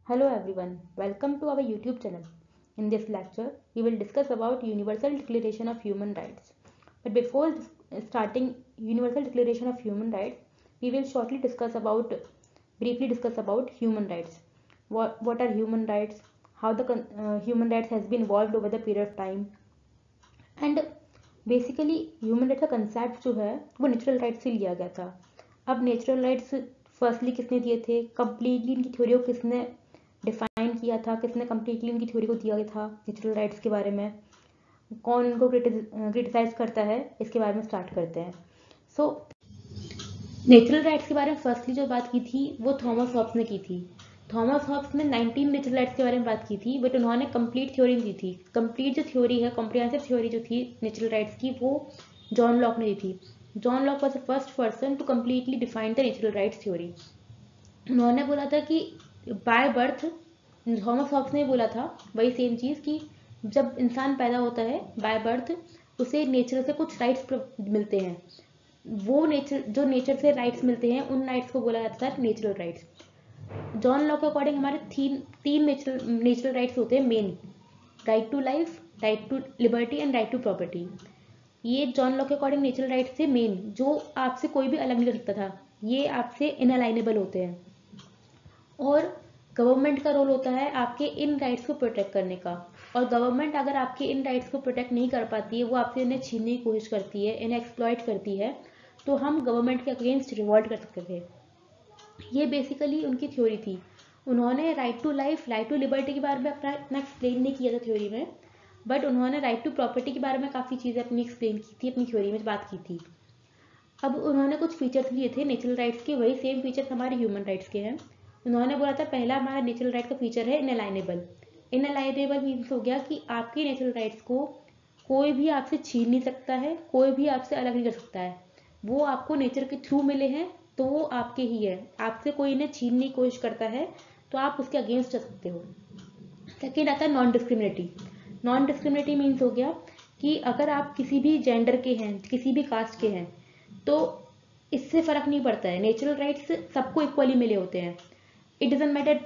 Hello everyone, welcome to our YouTube channel. In this lecture, we will discuss about Universal Declaration of Human Rights. But before starting Universal Declaration of Human Rights, we will briefly discuss about human rights. What are human rights? How the human rights has been evolved over the period of time. And basically human rights का concept जो है वो natural rights से लिया गया था. अब natural rights firstly किसने दिए थे, कंप्लीटली इनकी थ्योरी को किसने डिफाइन किया था, किसने कंप्लीटली इनकी थ्योरी को दिया था नेचुरल राइट्स के बारे में, कौन इनको क्रिटिसाइज करता है, इसके बारे में स्टार्ट करते हैं. सो नेचुरल राइट्स के बारे में फर्स्टली जो बात की थी वो थॉमस हॉब्स ने की थी. थॉमस हॉब्स ने 19 नेचुरल राइट्स के बारे में बात की थी, बट उन्होंने कंप्लीट थ्योरी दी थी. कंप्लीट जो थ्योरी है, कॉम्प्रिहेंसिव थ्योरी जो थी नेचुरल राइट्स की, वो जॉन लॉक ने दी थी. John Locke was the first person to completely define the natural rights theory. उन्होंने बोला था कि बाय बर्थ, थॉमस हॉब्स ने बोला था वही सेम चीज़ कि जब इंसान पैदा होता है बाय बर्थ उसे नेचर से कुछ राइट्स मिलते हैं. वो नेचर से राइट्स मिलते हैं, उन राइट्स को बोला जाता है नेचुरल राइट्स. जॉन लॉ के अकॉर्डिंग हमारे तीन नेचुरल राइट्स होते हैं main: right to life, right to liberty and right to property. ये जॉन लॉ के अकॉर्डिंग नेचुरल राइट्स थे मेन, जो आपसे कोई भी अलग नहीं कर सकता था. ये आपसे इनअलाइनेबल होते हैं. और गवर्नमेंट का रोल होता है आपके इन राइट्स को प्रोटेक्ट करने का. और गवर्नमेंट अगर आपके इन राइट्स को प्रोटेक्ट नहीं कर पाती है, वो आपसे इन्हें छीनने की कोशिश करती है, इन्हें एक्सप्लॉइट करती है, तो हम गवर्नमेंट के अगेंस्ट रिवॉल्ट कर सकते थे. ये बेसिकली उनकी थ्योरी थी. उन्होंने right to life, right to liberty के बारे में अपना इतना एक्सप्लेन नहीं किया था थ्योरी में, बट उन्होंने राइट टू प्रॉपर्टी के बारे में काफ़ी चीज़ें अपनी एक्सप्लेन की थी, अपनी थ्योरी में बात की थी. अब उन्होंने कुछ फीचर्स लिए थे नेचुरल राइट्स के, वही सेम फीचर्स हमारे ह्यूमन राइट्स के हैं. उन्होंने बोला था पहला हमारा नेचुरल राइट का फीचर है इनअलाइनेबल. इनअलाइनेबल मीन्स हो गया कि आपके नेचुरल राइट्स को कोई भी आपसे छीन नहीं सकता है, कोई भी आपसे अलग नहीं कर सकता है. वो आपको नेचर के थ्रू मिले हैं तो वो आपके ही है. आपसे कोई इन्हें छीनने की कोशिश करता है तो आप उसके अगेंस्ट जा सकते हो. सेकेंड आता है नॉन डिस्क्रिमिनेटी. नॉन डिस्क्रिमिनेटी मीन्स हो गया कि अगर आप किसी भी जेंडर के हैं, किसी भी कास्ट के हैं, तो इससे फर्क नहीं पड़ता है. नेचुरल राइट्स सबको इक्वली मिले होते हैं. इट डजंट मैटर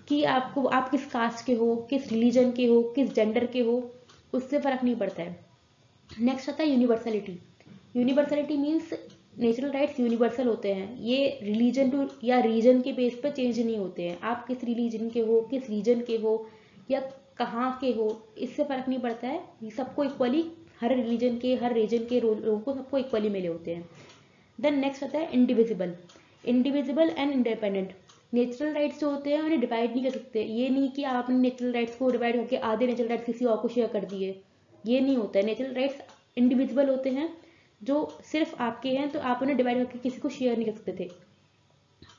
कि आप किस कास्ट के हो, किस रिलीजन के हो, किस जेंडर के हो, उससे फर्क नहीं पड़ता है. नेक्स्ट आता है universality. Universality means natural rights universal होते हैं. ये रिलीजन टू या रीजन के बेस पर चेंज नहीं होते हैं. आप किस रिलीजन के हो, किस रीजन के हो, या कहाँ के हो, इससे फर्क नहीं पड़ता है. ये सबको इक्वली, हर रिलीजन के, हर रीजन के लोगों को सबको इक्वली मिले होते हैं. देन नेक्स्ट आता है indivisible. Indivisible and independent. Natural rights जो होते हैं उन्हें डिवाइड नहीं कर सकते. ये नहीं कि आपने नेचुरल राइट्स को डिवाइड करके आधे नेचुरल राइट्स किसी और को शेयर कर दिए. ये नहीं होता है. नेचुरल राइट्स इंडिविजुअल होते हैं, जो सिर्फ आपके हैं, तो आप उन्हें डिवाइड करके किसी को शेयर नहीं कर सकते थे.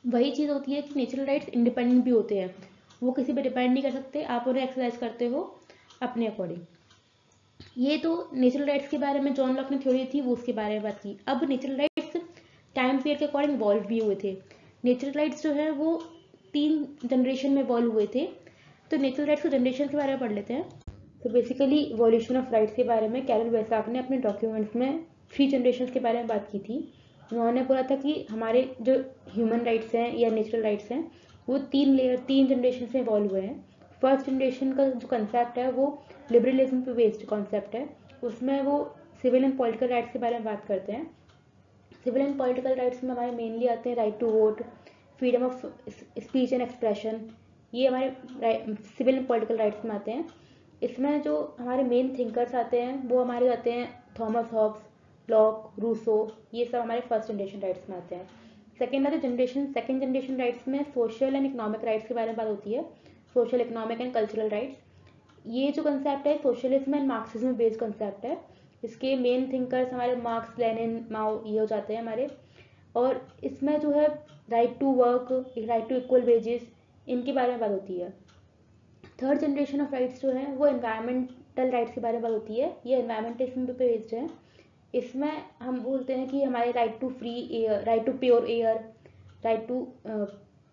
वही चीज़ होती है कि नेचुरल राइट्स इंडिपेंडेंट भी होते हैं. वो किसी पर डिपेंड नहीं कर सकते, आप उन्हें एक्सरसाइज करते हो अपने अकॉर्डिंग. ये तो नेचुरल राइट्स के बारे में जॉन लॉक ने थ्योरी थी, वो उसके बारे में बात की. अब नेचुरल राइट्स टाइम पीरियड के अकॉर्डिंग इवॉल्व भी हुए थे. नेचुरल राइट्स जो है वो 3 जनरेशन में इवॉल्व हुए थे. तो नेचुरल राइट्स के जनरेशन के बारे में पढ़ लेते हैं. तो बेसिकली इवोल्यूशन ऑफ राइट्स के बारे में कैरल वेसाक ने अपने डॉक्यूमेंट्स में 3 जनरेशन के बारे में बात की थी. उन्होंने बोला था कि हमारे जो ह्यूमन राइट्स हैं या नेचुरल राइट्स हैं, वो 3 जनरेशन से इवॉल्व हुए हैं. फर्स्ट जनरेशन का जो कंसेप्ट है वो लिबरलिज्म पे बेस्ड कॉन्सेप्ट है. उसमें वो सिविल एंड पॉलिटिकल राइट्स के बारे में बात करते हैं. सिविल एंड पॉलिटिकल राइट्स में हमारे मेनली आते हैं right to vote, freedom of speech and expression. ये हमारे सिविल एंड पॉलिटिकल राइट्स में आते हैं. इसमें जो हमारे मेन थिंकर्स आते हैं वो हमारे आते हैं थॉमस हॉब्स, लॉक, रूसो. ये सब हमारे फर्स्ट जनरेशन राइट्स में आते हैं. सेकेंड जनरेशन राइट्स में सोशल एंड इकोनॉमिक राइट्स के बारे में बात होती है. Social, economic and cultural rights. ये जो कंसेप्ट है socialism and Marxism based concept है. इसके मेन थिंकर्स हमारे मार्क्स, लेनिन, माओ, ये हो जाते हैं हमारे. और इसमें जो है right to work, right to equal wages, इनके बारे में बात होती है. थर्ड जनरेशन ऑफ राइट्स जो है वो एनवायरमेंटल राइट्स के बारे में बात होती है. ये एनवायरमेंटलिज्म पे बेस्ड है. इसमें हम बोलते हैं कि हमारे right to free air, right to pure air, right to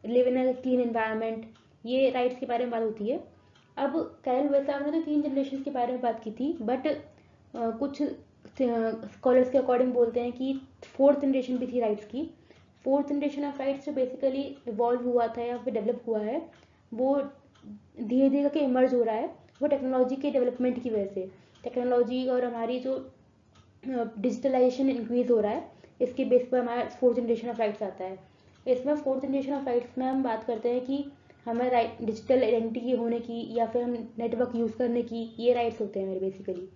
live in a clean environment, ये राइट्स के बारे में बात होती है. अब कैरल वेसाक ने तो 3 जनरेशन के बारे में बात की थी, बट कुछ स्कॉलर्स के अकॉर्डिंग बोलते हैं कि 4th जनरेशन भी थी राइट्स की. 4th जनरेशन ऑफ राइट्स जो बेसिकली इवॉल्व हुआ था या फिर डेवलप हुआ है वो धीरे धीरे करके इमर्ज हो रहा है, वो टेक्नोलॉजी के डेवलपमेंट की वजह से। टेक्नोलॉजी और हमारी जो डिजिटलाइजेशन इंक्रीज हो रहा है, इसके बेस पर हमारा फोर्थ जनरेशन ऑफ राइट्स आता है। इसमें फोर्थ जनरेशन ऑफ राइट्स में हम बात करते हैं कि हमें राइट डिजिटल आइडेंटिटी होने की या फिर हम नेटवर्क यूज़ करने की, ये राइट्स होते हैं मेरे बेसिकली।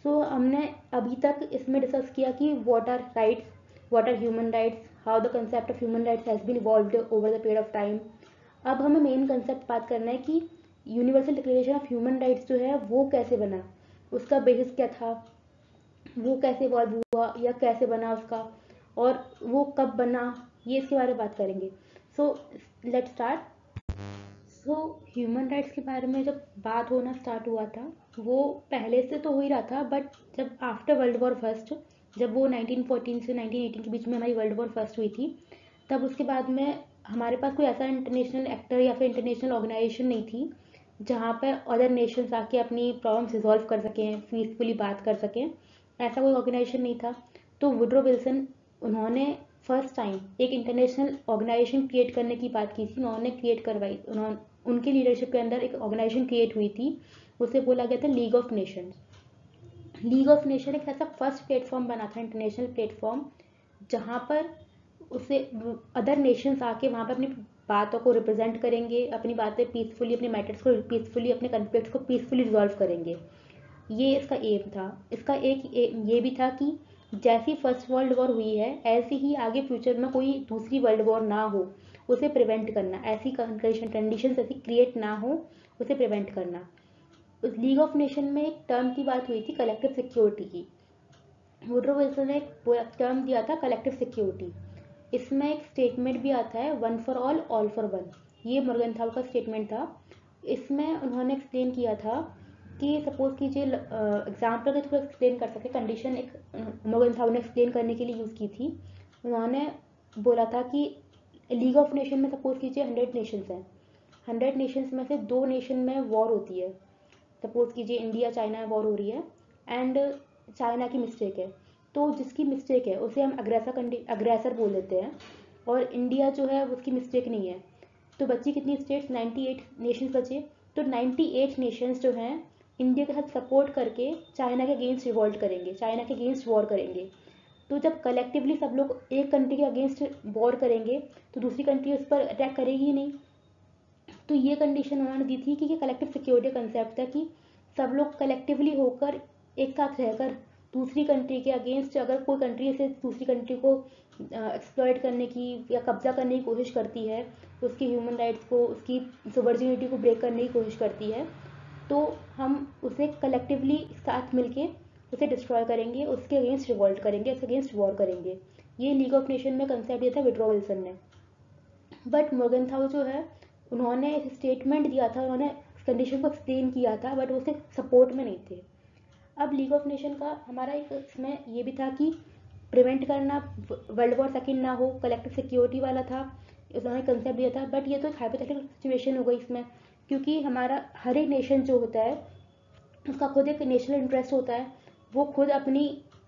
सो हमने अभी तक इसमें डिस्कस किया कि what are rights, what are human rights, how the concept of human rights has been evolved over the period of time. अब हमें मेन कंसेप्ट बात करना है कि Universal Declaration of human Rights जो है वो कैसे बना, उसका बेसिस क्या था, वो कैसे इवॉल्व हुआ या कैसे बना उसका, और वो कब बना, ये इसके बारे में बात करेंगे। So let's start. So human rights के बारे में जब बात होना स्टार्ट हुआ था, वो पहले से तो हो ही रहा था, बट जब आफ्टर वर्ल्ड वॉर फर्स्ट, जब वो 1914 से 1918 के बीच में हमारी वर्ल्ड वॉर फर्स्ट हुई थी, तब उसके बाद में हमारे पास कोई ऐसा इंटरनेशनल एक्टर या फिर इंटरनेशनल ऑर्गेनाइजेशन नहीं थी जहाँ पर अदर नेशंस आके अपनी प्रॉब्लम्स रिजॉल्व कर सकें, पीसफुली बात कर सकें। ऐसा कोई ऑर्गेनाइजेशन नहीं था। तो वुड्रो विल्सन, उन्होंने फर्स्ट टाइम एक इंटरनेशनल ऑर्गेनाइजेशन क्रिएट करने की बात की थी, उन्होंने क्रिएट करवाई, उन्होंने उनकी लीडरशिप के अंदर एक ऑर्गेनाइजेशन क्रिएट हुई थी, उसे बोला गया था league of Nations. League of nation एक ऐसा फर्स्ट प्लेटफॉर्म बना था, इंटरनेशनल प्लेटफॉर्म, जहाँ पर उसे अदर नेशंस आके वहाँ पर अपनी बातों को रिप्रेजेंट करेंगे, अपनी बातें पीसफुली, अपने मैटर्स को पीसफुली, अपने कॉन्फ्लिक्ट्स को पीसफुली रिजॉल्व करेंगे। ये इसका एम था। इसका एक ये भी था कि जैसी फर्स्ट वर्ल्ड वॉर हुई है, ऐसे ही आगे फ्यूचर में कोई दूसरी वर्ल्ड वॉर ना हो, उसे प्रिवेंट करना, ऐसी कंडीशन ऐसी क्रिएट ना हो, उसे प्रिवेंट करना। उस लीग ऑफ नेशन में एक टर्म की बात हुई थी, कलेक्टिव सिक्योरिटी की। वुड्रो विल्सन ने एक टर्म दिया था, कलेक्टिव सिक्योरिटी। इसमें एक स्टेटमेंट भी आता है, one for all for one. ये मॉर्गनथाउ का स्टेटमेंट था। इसमें उन्होंने एक्सप्लेन किया था कि सपोज कीजिए, एग्जाम्पल के थ्रू एक्सप्लेन कर सके, कंडीशन एक मॉर्गनथाउ ने एक्सप्लेन करने के लिए यूज़ की थी। उन्होंने बोला था कि लीग ऑफ नेशन में सपोज कीजिए 100 नेशंस हैं, 100 नेशंस में से 2 नेशन में वॉर होती है। सपोज कीजिए इंडिया चाइना में वॉर हो रही है, एंड चाइना की मिस्टेक है, तो जिसकी मिस्टेक है उसे हम अग्रेसर बोल देते हैं, और इंडिया जो है उसकी मिस्टेक नहीं है। तो बची कितनी स्टेट्स, 98 नेशंस बचे। तो 98 नेशंस जो हैं इंडिया के साथ सपोर्ट करके चाइना के अगेंस्ट रिवॉल्ट करेंगे, चाइना के अगेंस्ट वॉर करेंगे। तो जब कलेक्टिवली सब लोग एक कंट्री के अगेंस्ट वॉर करेंगे, तो दूसरी कंट्री उस पर अटैक करेगी ही नहीं। तो ये कंडीशन उन्होंने दी थी कि ये कलेक्टिव सिक्योरिटी कंसेप्ट था, कि सब लोग कलेक्टिवली होकर एक साथ रहकर दूसरी कंट्री के अगेंस्ट, अगर कोई कंट्री से दूसरी कंट्री को एक्सप्लॉइट करने की या कब्जा करने की कोशिश करती है, उसकी ह्यूमन राइट्स को, उसकी सोवर्जिनिटी को ब्रेक करने की कोशिश करती है, तो हम उसे कलेक्टिवली साथ मिलके उसे डिस्ट्रॉय करेंगे, उसके अगेंस्ट रिवॉल्ट करेंगे, उसके अगेंस्ट वॉर करेंगे। ये लीग ऑफ नेशन में कंसेप्ट दिया था वुड्रो विल्सन ने। बट मॉर्गनथाउ जो है, उन्होंने एक स्टेटमेंट दिया था, उन्होंने कंडीशन को एक्सप्लेन किया था, बट उसे सपोर्ट में नहीं थे। अब लीग ऑफ नेशन का हमारा एक इसमें ये भी था कि प्रिवेंट करना, वर्ल्ड वॉर सेकेंड ना हो, कलेक्टिव सिक्योरिटी वाला था, उन्होंने कंसेप्ट दिया था। बट ये तो एक हाइपोथेटिकल सिचुएशन हो गई इसमें, क्योंकि हमारा हर एक नेशन जो होता है उसका खुद एक नेशनल इंटरेस्ट होता है, वो खुद अपनी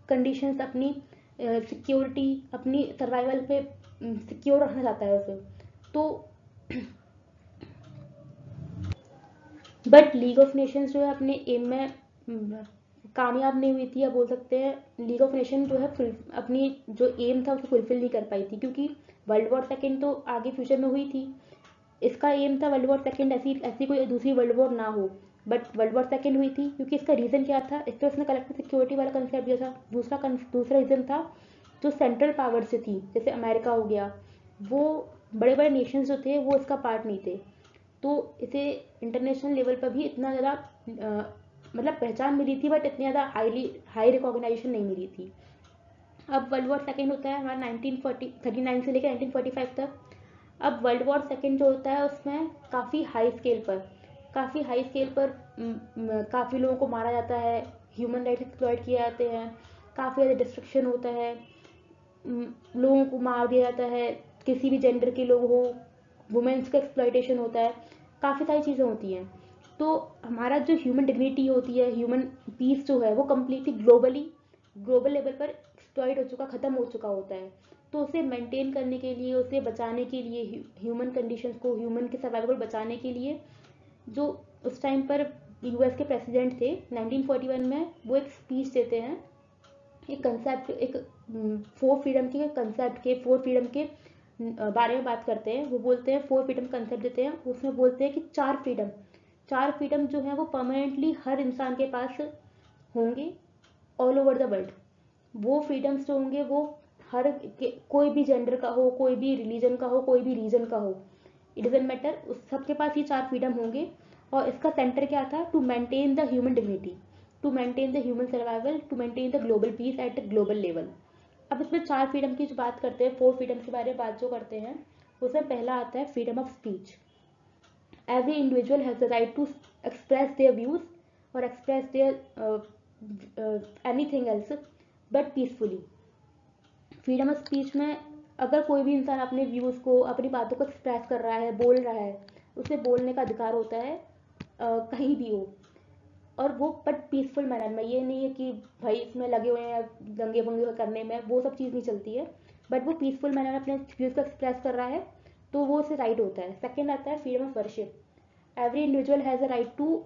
कंडीशंस, अपनी सिक्योरिटी, अपनी सर्वाइवल पे सिक्योर रखना चाहता है उसे। तो बट लीग ऑफ नेशंस जो है अपने एम में कामयाब नहीं हुई थी, या बोल सकते हैं लीग ऑफ नेशन जो है अपनी जो एम था उसे फुलफिल नहीं कर पाई थी, क्योंकि वर्ल्ड वॉर सेकेंड तो आगे फ्यूचर में हुई थी। इसका एम था वर्ल्ड वॉर सेकेंड, ऐसी ऐसी कोई दूसरी वर्ल्ड वॉर ना हो, बट वर्ल्ड वॉर सेकेंड हुई थी। क्योंकि इसका रीज़न क्या था, इस पर उसने कलेक्टिव सिक्योरिटी वाला कंसेप्ट दिया था। दूसरा रीज़न था जो सेंट्रल पावर से थी, जैसे अमेरिका हो गया, वो बड़े बड़े नेशंस जो थे वो इसका पार्ट नहीं थे। तो इसे इंटरनेशनल लेवल पर भी इतना ज़्यादा मतलब पहचान मिली थी, बट इतनी ज़्यादा हाई रिकॉग्नाइजेशन नहीं मिली थी। अब वर्ल्ड वॉर सेकेंड होता है हमारा 1939 से लेकर 1945 तक। अब वर्ल्ड वॉर सेकेंड जो होता है उसमें काफ़ी हाई स्केल पर काफ़ी लोगों को मारा जाता है, ह्यूमन राइट्स एक्सप्लॉइट किए जाते हैं, काफ़ी ज़्यादा डिस्ट्रक्शन होता है, लोगों को मार दिया जाता है, किसी भी जेंडर के लोग हो, वुमेन्स का एक्सप्लॉइटेशन होता है, काफ़ी सारी चीज़ें होती हैं। तो हमारा जो ह्यूमन डिग्निटी होती है, ह्यूमन पीस जो है, वो कम्प्लीटली ग्लोबल लेवल पर एक्सप्लॉइट हो चुका, ख़त्म हो चुका होता है। तो उसे मेंटेन करने के लिए, उसे बचाने के लिए, ह्यूमन कंडीशंस को, ह्यूमन के सर्वाइवल को बचाने के लिए, जो उस टाइम पर यूएस के प्रेसिडेंट थे 1941 में, वो एक स्पीच देते हैं, एक कंसेप्ट, एक 4 फ्रीडम के कंसेप्ट के, 4 फ्रीडम के बारे में बात करते हैं। वो बोलते हैं 4 फ्रीडम कंसेप्ट देते हैं, उसमें बोलते हैं कि 4 फ्रीडम जो है वो परमानेंटली हर इंसान के पास होंगे ऑल ओवर द वर्ल्ड। वो फ्रीडम्स जो होंगे वो हर कोई भी जेंडर का हो, कोई भी रिलीजन का हो, कोई भी रीजन का हो, इट डजेंट मैटर, उस सबके पास ये 4 फ्रीडम होंगे। और इसका सेंटर क्या था? To maintain the human dignity, to maintain the human survival, to maintain the global peace at global level. अब इसमें 4 फ्रीडम की जो बात करते हैं, 4 फ्रीडम के बारे में बात जो करते हैं, उसमें पहला आता है freedom of speech. Every individual has the right to express their views और express their anything else but peacefully. Freedom of speech में अगर कोई भी इंसान अपने व्यूज को, अपनी बातों को एक्सप्रेस कर रहा है, बोल रहा है, उसे बोलने का अधिकार होता है कहीं भी हो, और वो बट पीसफुल मैनर में। ये नहीं है कि भाई इसमें लगे हुए हैं दंगे भंगे करने में, वो सब चीज़ नहीं चलती है, बट वो पीसफुल मैनर में अपने व्यूज को एक्सप्रेस कर रहा है, तो वो उसे राइट होता है। सेकेंड आता है freedom of worship. Every individual has a right to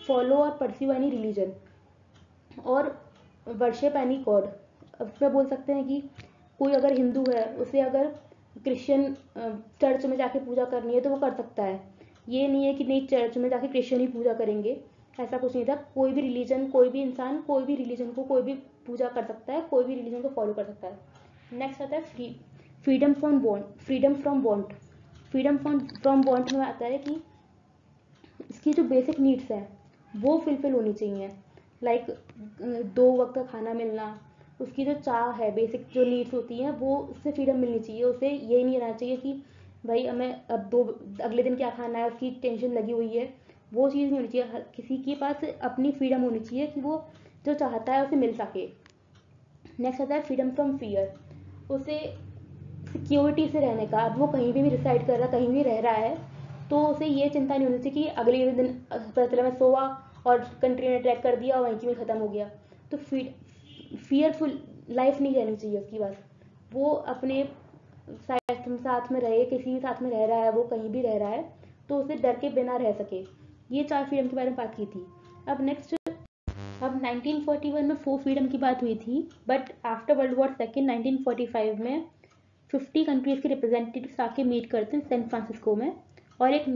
follow और परस्यू एनी रिलीजन और वर्शिप एनी गॉड। उसमें बोल सकते हैं कि कोई अगर हिंदू है, उसे अगर क्रिश्चियन चर्च में जाके पूजा करनी है तो वो कर सकता है। ये नहीं है कि नहीं चर्च में जाके क्रिश्चियन ही पूजा करेंगे, ऐसा कुछ नहीं था। कोई भी रिलीजन, कोई भी इंसान, कोई भी रिलीजन को, कोई भी पूजा कर सकता है, कोई भी रिलीजन को फॉलो कर सकता है। नेक्स्ट आता है freedom from bond. Freedom from bond में आता है कि इसकी जो बेसिक नीड्स हैं वो फुलफिल होनी चाहिए, लाइक 2 वक्त का खाना मिलना, उसकी जो चाह है, बेसिक जो नीड्स होती हैं वो, उससे फ्रीडम मिलनी चाहिए। उसे ये नहीं रहना चाहिए कि भाई हमें अब अगले दिन क्या खाना है, उसकी टेंशन लगी हुई है, वो चीज़ नहीं होनी चाहिए। किसी के पास अपनी फ्रीडम होनी चाहिए कि वो जो चाहता है उसे मिल सके। नेक्स्ट आता है फ्रीडम फ्रॉम फियर। उसे सिक्योरिटी से रहने का, अब वो कहीं भी रिसाइड कर रहा, कहीं भी रह रहा है, तो उसे ये चिंता नहीं होनी चाहिए कि अगले दिन पता चला मैं सोआ और कंट्री ने अटैक कर दिया और वहीं की में ख़त्म हो गया। तो फियरफुल लाइफ नहीं रहनी चाहिए उसकी बस। वो अपने साथ में रहे, किसी भी साथ में रह रहा है, वो कहीं भी रह रहा है, तो उसे डर के बिना रह सके। ये 4 फ्रीडम के बारे में बात की थी। अब नेक्स्ट, अब 1941 में 4 फ्रीडम की बात हुई थी, but after world war second 1945 में 50 कंट्रीज़ के रिप्रेजेंटेटिव्स आके मीट करते हैं सैन फ्रांसिस्को में, और एक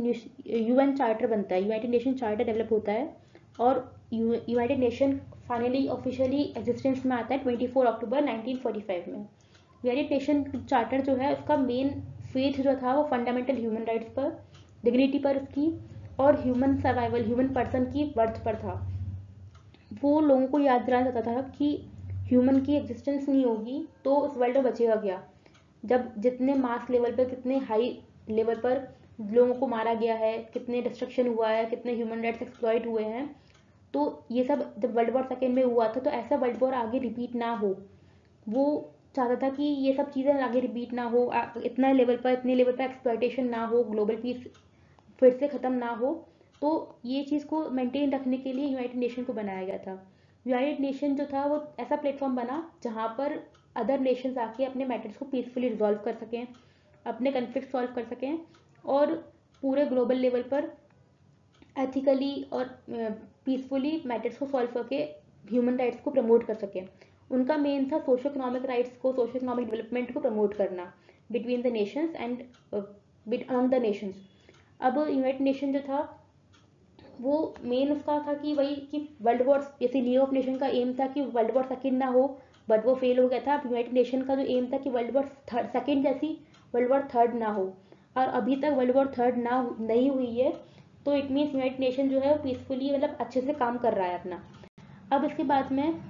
यूएन चार्टर बनता है, यूनाइटेड नेशन चार्टर डेवलप होता है, और United nation finally officially existence में आता है 24 अक्टूबर 1945 में। यूनाइटेड नेशन चार्टर जो है उसका मेन फेथ जो था वो फंडामेंटल ह्यूमन राइट्स पर, डिग्निटी पर उसकी, और ह्यूमन सर्वाइवल, ह्यूमन पर्सन की वर्थ पर था। वो लोगों को याद दिलाना चाहता था कि ह्यूमन की एग्जिस्टेंस नहीं होगी तो उस वर्ल्ड में बचेगा क्या। जब जितने मास लेवल पर, कितने हाई लेवल पर लोगों को मारा गया है, कितने डिस्ट्रक्शन हुआ है, कितने ह्यूमन राइट्स एक्सप्लॉइट हुए हैं, तो ये सब जब वर्ल्ड वॉर सेकेंड में हुआ था तो ऐसा वर्ल्ड वॉर आगे रिपीट ना हो। वो चाहता था कि ये सब चीज़ें आगे रिपीट ना हो, इतने लेवल पर एक्सप्लॉइटेशन ना हो, ग्लोबल पीस फिर से ख़त्म ना हो। तो ये चीज़ को मेंटेन रखने के लिए यूनाइटेड नेशन को बनाया गया था। यूनाइटेड नेशन जो था वो ऐसा प्लेटफॉर्म बना जहाँ पर अदर नेशंस आके अपने मैटर्स को पीसफुली रिजॉल्व कर सकें, अपने कन्फ्लिक्ट सॉल्व कर सकें, और पूरे ग्लोबल लेवल पर एथिकली और पीसफुली मैटर्स को सॉल्व करके ह्यूमन राइट्स को प्रमोट कर सकें। उनका मेन था सोशो इकोनॉमिक राइट्स को, सोशो इकोनॉमिक डेवलपमेंट को प्रमोट करना between the Nations and among the Nations. अब यूनाइटेड नेशन जो था वो मेन उसका था कि वही कि वर्ल्ड वॉर, जैसे लीग ऑफ नेशन का एम था कि वर्ल्ड वॉर सेकेंड ना हो, बट वो फेल हो गया था। अब यूनाइटेड नेशन का जो एम था कि वर्ल्ड वॉर सेकेंड जैसी वर्ल्ड वॉर थर्ड ना हो, और अभी तक वर्ल्ड वॉर थर्ड ना नहीं हुई है, तो इट मीन्स यूनाइटेड नेशन जो है वो पीसफुली, मतलब अच्छे से काम कर रहा है अपना। अब इसके बाद में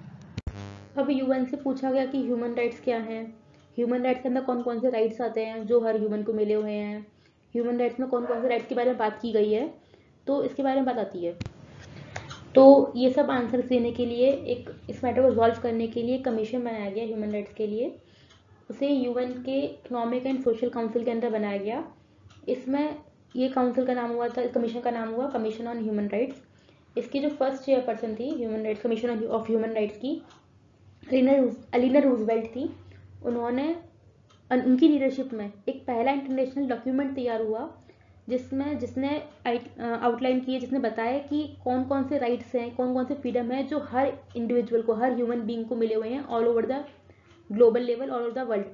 अब यूएन से पूछा गया कि ह्यूमन राइट्स क्या हैं, ह्यूमन राइट्स के अंदर कौन कौन से राइट्स आते हैं जो हर ह्यूमन को मिले हुए हैं, ह्यूमन राइट्स में कौन कौन से राइट्स के बारे में बात की गई है, तो इसके बारे में बात आती है। तो ये सब आंसर्स देने के लिए, एक इस मैटर को सॉल्व करने के लिए कमीशन बनाया गया ह्यूमन राइट्स के लिए। उसे यूएन के इकोनॉमिक एंड सोशल काउंसिल के अंदर बनाया गया। इसमें ये काउंसिल का नाम हुआ था, कमीशन का नाम हुआ कमीशन ऑन ह्यूमन राइट्स। इसकी जो फर्स्ट चेयरपर्सन थी human rights commission of human rights की, एलिना रूजवेल्ट थी। उन्होंने उनकी लीडरशिप में एक पहला इंटरनेशनल डॉक्यूमेंट तैयार हुआ जिसने आउटलाइन किए, जिसने बताया कि कौन कौन से राइट्स हैं, कौन कौन से फ्रीडम है जो हर इंडिविजुअल को, हर ह्यूमन बीइंग को मिले हुए हैं all over the global level, all over the world.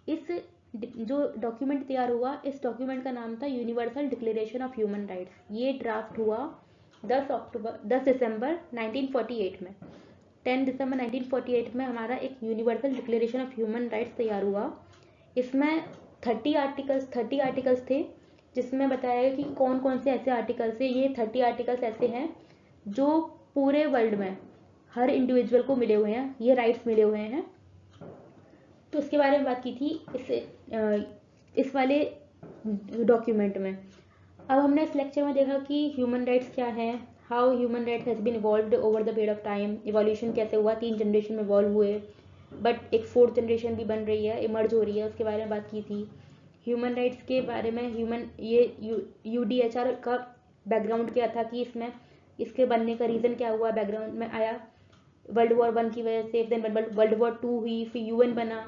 इस जो डॉक्यूमेंट तैयार हुआ, इस डॉक्यूमेंट का नाम था universal Declaration of human rights. ये ड्राफ्ट हुआ 10 दिसंबर 1948 में। 10 दिसंबर 1948 में हमारा एक universal Declaration of human rights तैयार हुआ। इसमें 30 आर्टिकल्स थे, जिसमें बताया गया कि कौन कौन से ऐसे आर्टिकल्स हैं। ये 30 आर्टिकल्स ऐसे हैं जो पूरे वर्ल्ड में हर इंडिविजुअल को मिले हुए हैं, ये राइट्स मिले हुए हैं। तो उसके बारे में बात की थी इस वाले डॉक्यूमेंट में। अब हमने इस लेक्चर में देखा कि ह्यूमन राइट्स क्या है, how human rights has been evolved over the period of time, evolution कैसे हुआ, 3 जनरेशन में इवॉल्व हुए, बट एक 4th जनरेशन भी बन रही है, इमर्ज हो रही है, उसके बारे में बात की थी। ह्यूमन राइट्स के बारे में UDHR का बैकग्राउंड क्या था, कि इसमें इसके बनने का रीज़न क्या हुआ, बैकग्राउंड में आया वर्ल्ड वॉर 1 की वजह से, देन वर्ल्ड वॉर 2 हुई, फिर UN बना,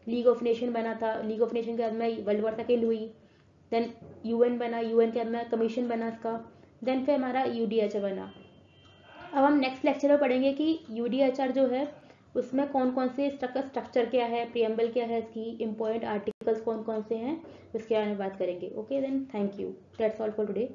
लीग ऑफ नेशन बना था, लीग ऑफ नेशन के बाद में वर्ल्ड वॉर 2 हुई, देन UN बना, UN के बाद में कमीशन बना इसका, देन फिर हमारा UDHR बना। अब हम नेक्स्ट लेक्चर में पढ़ेंगे कि UDHR जो है उसमें कौन कौन से स्ट्रक्चर क्या है, प्रियम्बल क्या है, इसकी इंपॉर्टेंट आर्टिकल्स कौन कौन से हैं, उसके बारे में बात करेंगे। Okay then, thank you, that's all for today.